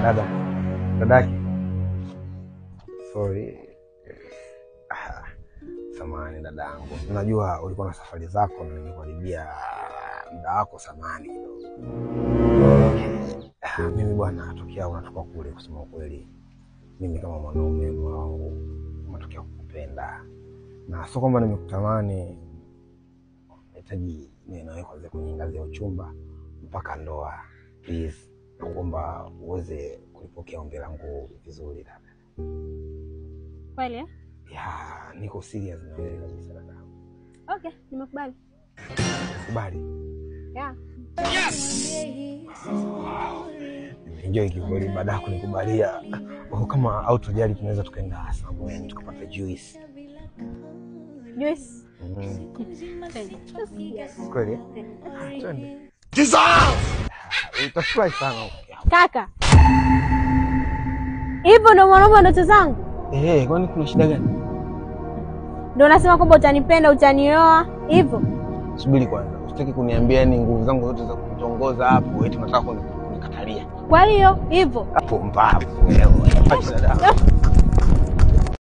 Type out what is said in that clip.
Dadaki. Sorry. Samahani dadangu. Unajua ulikuwa na safari zako na nimekuharibia muda wako, samahani kidogo. Mimi bwana natokea unatoka kule, kusema kweli. Mimi kama mwanaume wangu natokea kukupenda. Na sio kwamba nimekutamani. Nahitaji nawe kwanza kwenye ngazi ya uchumba mpaka ndoa. Please, naomba uweze kulipokea ombi langu vizuri dada. Kweli? Ya, niko serious na wewe kabisa dada. Okay, nimekubali. Kubali? Yeah. Yes. Enjoy kivuli baada ya kunikubalia. Kama hautojali tunaweza tukaenda somewhere tukapata juice. Juice? Kweli? Twende. Dissolve! Utafurahi sana. Kaka. Hivyo ndo mwanaume ndoto zangu? Kwani kuna shida gani? Ndio unasema kwamba utanipenda, utanioa, hivyo? Subiri kwanza. Usitaki kuniambia ni nguvu zangu zote za kutongoza hapo eti unataka kunikatalia. Kwa hiyo hivyo? Hapo mbavu wewe. Acha dada.